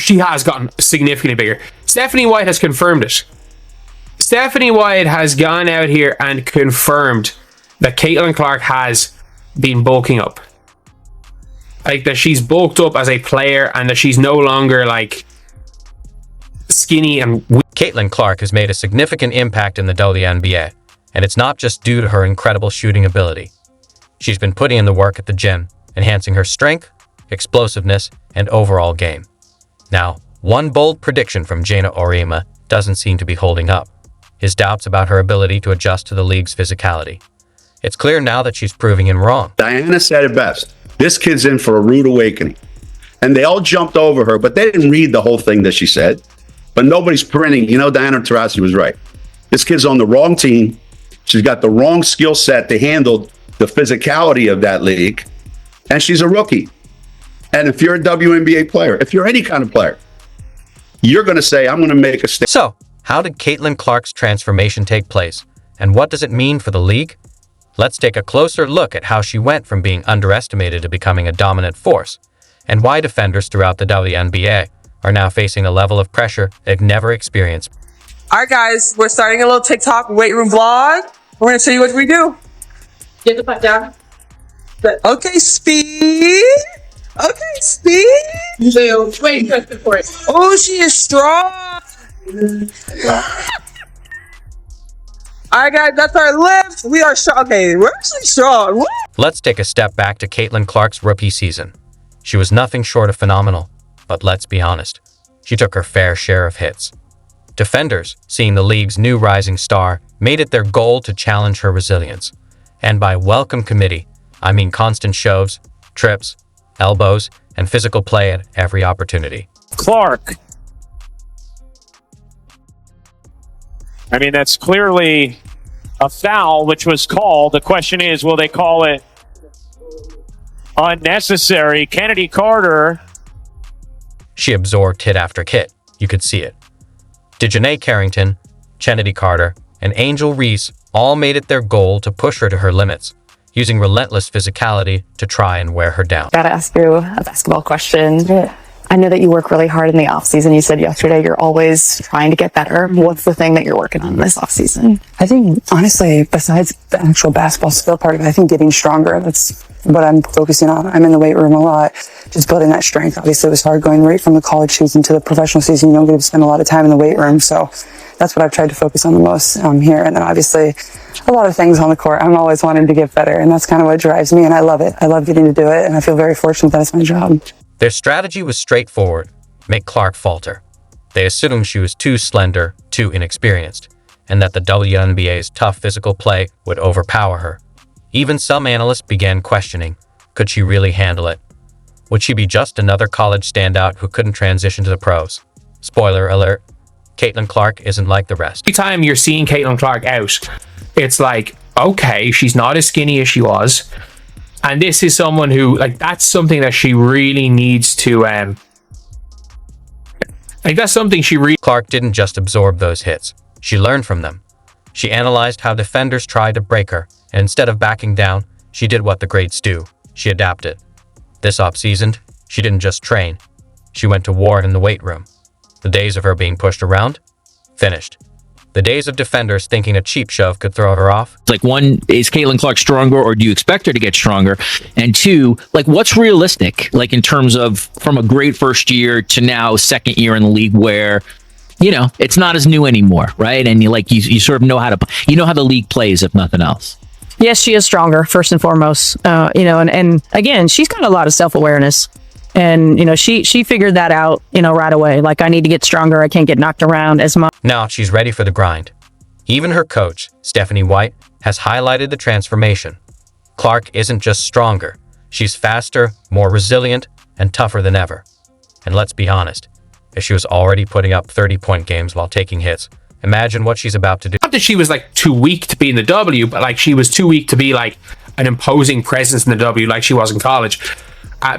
she has gotten significantly bigger. Stephanie White has confirmed it. Stephanie White has gone out here and confirmed that Caitlin Clark has been bulking up. Like, that she's bulked up as a player and that she's no longer, like, skinny and weak. Caitlin Clark has made a significant impact in the WNBA, and it's not just due to her incredible shooting ability. She's been putting in the work at the gym, enhancing her strength, explosiveness, and overall game. Now, one bold prediction from Geno Auriemma doesn't seem to be holding up: his doubts about her ability to adjust to the league's physicality. It's clear now that she's proving him wrong. Diana said it best. This kid's in for a rude awakening. And they all jumped over her, but they didn't read the whole thing that she said. But nobody's printing. You know, Diana Taurasi was right. This kid's on the wrong team. She's got the wrong skill set to handle the physicality of that league. And she's a rookie. And if you're a WNBA player, if you're any kind of player, you're going to say, I'm going to make a statement. So, how did Caitlin Clark's transformation take place? And what does it mean for the league? Let's take a closer look at how she went from being underestimated to becoming a dominant force, and why defenders throughout the WNBA are now facing a level of pressure they've never experienced. All right, guys, we're starting a little TikTok weight room vlog. We're going to show you what we do. Get the butt down. Okay, speed. Okay, speed. Wait, before it. Oh, she is strong. All right, guys, that's our lift. We are strong. Okay, we're actually strong. Woo! Let's take a step back to Caitlin Clark's rookie season. She was nothing short of phenomenal, but let's be honest, she took her fair share of hits. Defenders, seeing the league's new rising star, made it their goal to challenge her resilience. And by welcome committee, I mean constant shoves, trips, elbows, and physical play at every opportunity. Clark. I mean, that's clearly a foul, which was called. The question is, will they call it unnecessary? Kennedy Carter. She absorbed hit after hit. You could see it. Dejanay Carrington, Kennedy Carter, and Angel Reese all made it their goal to push her to her limits, using relentless physicality to try and wear her down. Gotta ask you a basketball question. I know that you work really hard in the off season. You said yesterday you're always trying to get better. What's the thing that you're working on this off season? I think, honestly, besides the actual basketball skill part of it, I think getting stronger. That's what I'm focusing on. I'm in the weight room a lot, just building that strength. Obviously, it was hard going right from the college season to the professional season. You don't get to spend a lot of time in the weight room. So that's what I've tried to focus on the most here. And then obviously a lot of things on the court. I'm always wanting to get better. And that's kind of what drives me. And I love it. I love getting to do it. And I feel very fortunate that it's my job. Their strategy was straightforward: make Clark falter. They assumed she was too slender, too inexperienced, and that the WNBA's tough physical play would overpower her. Even some analysts began questioning, could she really handle it? Would she be just another college standout who couldn't transition to the pros? Spoiler alert, Caitlin Clark isn't like the rest. Every time you're seeing Caitlin Clark out, it's like, okay, she's not as skinny as she was. And this is someone who, like, that's something that she really needs to, that's something she really... Clark didn't just absorb those hits. She learned from them. She analyzed how defenders tried to break her, and instead of backing down, she did what the greats do. She adapted. This offseason, she didn't just train. She went to war in the weight room. The days of her being pushed around? Finished. The days of defenders thinking a cheap shove could throw her off? Like, one, is Caitlin Clark stronger, or do you expect her to get stronger? And two, like, what's realistic, like, in terms of from a great first year to now second year in the league where, you know, it's not as new anymore, right? And you sort of know how the league plays, if nothing else. Yes, she is stronger, first and foremost. And again, she's got a lot of self-awareness. And, she figured that out, right away. Like, I need to get stronger. I can't get knocked around as much. Now she's ready for the grind. Even her coach, Stephanie White, has highlighted the transformation. Clark isn't just stronger. She's faster, more resilient, and tougher than ever. And let's be honest, if she was already putting up 30-point games while taking hits, imagine what she's about to do. Not that she was, like, too weak to be in the W, but, like, she was too weak to be, like, an imposing presence in the W like she was in college.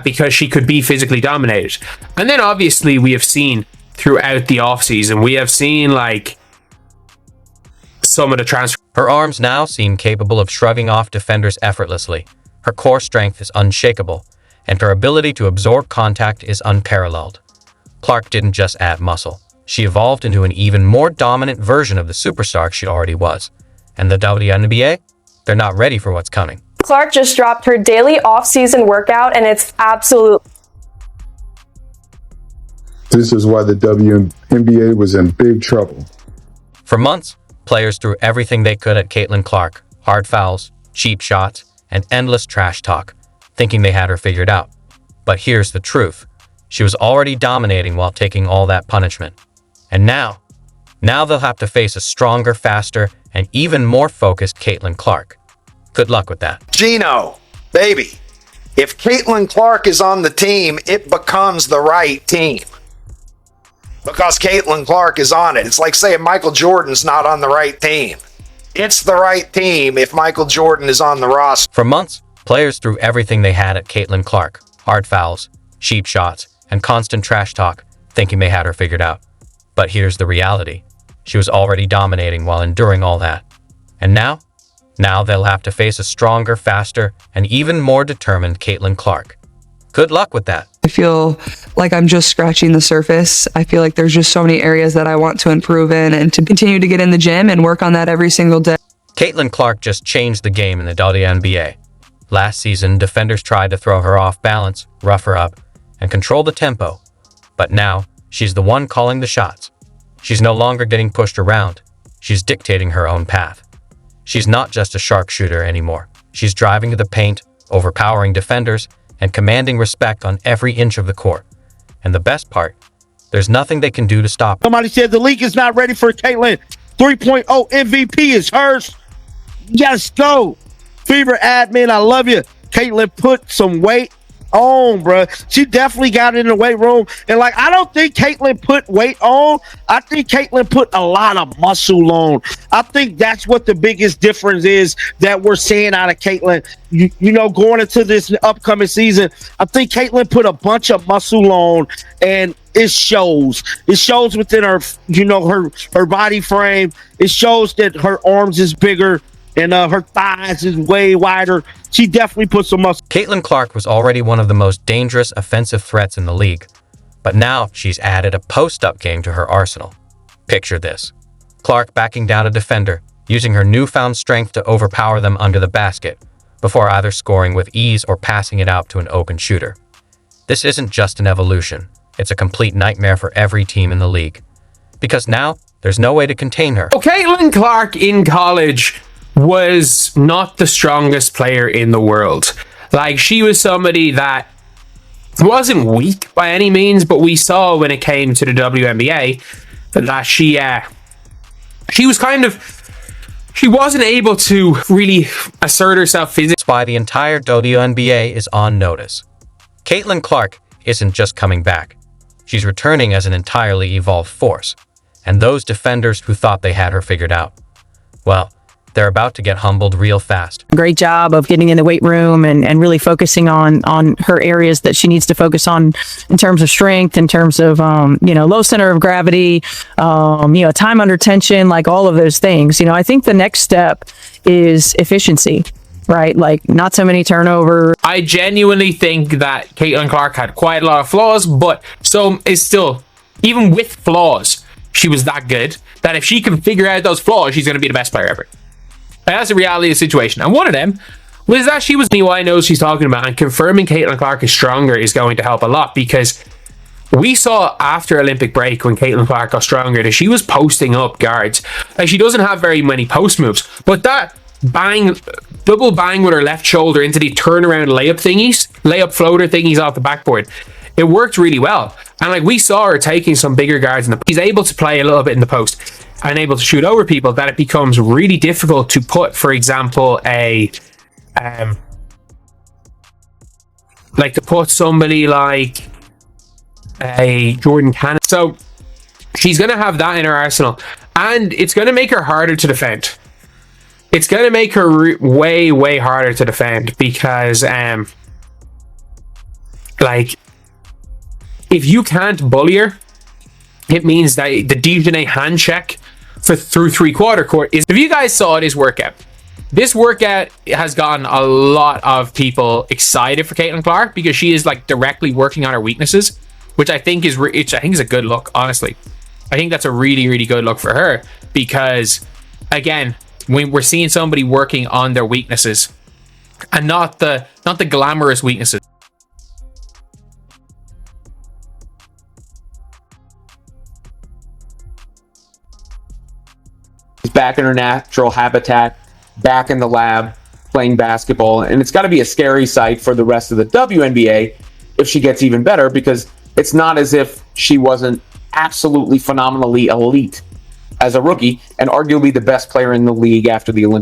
Because she could be physically dominated. And then obviously we have seen throughout the offseason, we have seen, like, some of the transfer. Her arms now seem capable of shrugging off defenders effortlessly. Her core strength is unshakable, and her ability to absorb contact is unparalleled. Clark didn't just add muscle. She evolved into an even more dominant version of the superstar she already was. And the WNBA? They're not ready for what's coming. Clark just dropped her daily off-season workout, and it's absolute. This is why the WNBA was in big trouble. For months, players threw everything they could at Caitlin Clark, hard fouls, cheap shots, and endless trash talk, thinking they had her figured out. But here's the truth. She was already dominating while taking all that punishment. And now they'll have to face a stronger, faster, and even more focused Caitlin Clark. Good luck with that. Geno, baby, if Caitlin Clark is on the team, it becomes the right team. Because Caitlin Clark is on it. It's like saying Michael Jordan's not on the right team. It's the right team if Michael Jordan is on the roster. For months, players threw everything they had at Caitlin Clark, hard fouls, cheap shots, and constant trash talk, thinking they had her figured out. But here's the reality. She was already dominating while enduring all that. And now they'll have to face a stronger, faster, and even more determined Caitlin Clark. Good luck with that. I feel like I'm just scratching the surface. I feel like there's just so many areas that I want to improve in and to continue to get in the gym and work on that every single day. Caitlin Clark just changed the game in the WNBA. Last season, defenders tried to throw her off balance, rough her up, and control the tempo. But now, she's the one calling the shots. She's no longer getting pushed around. She's dictating her own path. She's not just a sharpshooter anymore. She's driving to the paint, overpowering defenders, and commanding respect on every inch of the court. And the best part, there's nothing they can do to stop her. Somebody said the league is not ready for Caitlin. 3.0 MVP is hers. Yes, go. Fever admin, I love you. Caitlin put some weight on, bro. She definitely got in the weight room. And I don't think Caitlin put weight on. I think Caitlin put a lot of muscle on. I think that's what the biggest difference is that we're seeing out of Caitlin. You know, going into this upcoming season, I think Caitlin put a bunch of muscle on, and it shows. It shows within her, her body frame. It shows that her arms is bigger and her thighs is way wider. She definitely put some muscle. Caitlin Clark was already one of the most dangerous offensive threats in the league, but now she's added a post-up game to her arsenal. Picture this. Clark backing down a defender, using her newfound strength to overpower them under the basket, before either scoring with ease or passing it out to an open shooter. This isn't just an evolution. It's a complete nightmare for every team in the league. Because now, there's no way to contain her. Caitlin Clark in college was not the strongest player in the world. She was somebody that wasn't weak by any means, but we saw when it came to the WNBA that she was she wasn't able to really assert herself physically. That's why the entire WNBA is on notice. Caitlin Clark isn't just coming back. She's returning as an entirely evolved force. And those defenders who thought they had her figured out, well, they're about to get humbled real fast. Great job of getting in the weight room and really focusing on her areas that she needs to focus on in terms of strength, in terms of, low center of gravity, time under tension, all of those things. I think the next step is efficiency, right? Not so many turnovers. I genuinely think that Caitlin Clark had quite a lot of flaws, but so is still, even with flaws, she was that good that if she can figure out those flaws, she's going to be the best player ever. That's the reality of the situation. And one of them was that she was who I know she's talking about, and confirming Caitlin Clark is stronger is going to help a lot, because we saw after Olympic break when Caitlin Clark got stronger that she was posting up guards. She doesn't have very many post moves, but that double bang with her left shoulder into the turnaround layup floater thingies off the backboard, it worked really well. And we saw her taking some bigger guards in the she's able to play a little bit in the post and able to shoot over people, that it becomes really difficult to put, for example, to put somebody like a Jordan Cannon. So she's going to have that in her arsenal, and it's going to make her harder to defend. It's going to make her way, way harder to defend, because if you can't bully her, it means that the Dijonais hand check through three-quarter court is... If you guys saw this workout has gotten a lot of people excited for Caitlin Clark, because she is directly working on her weaknesses. which I think is a good look. Honestly, I think that's a really, really good look for her, because again, when we're seeing somebody working on their weaknesses and not the glamorous weaknesses. Back in her natural habitat, back in the lab, playing basketball. And it's got to be a scary sight for the rest of the WNBA if she gets even better, because it's not as if she wasn't absolutely phenomenally elite as a rookie and arguably the best player in the league after the Olympics.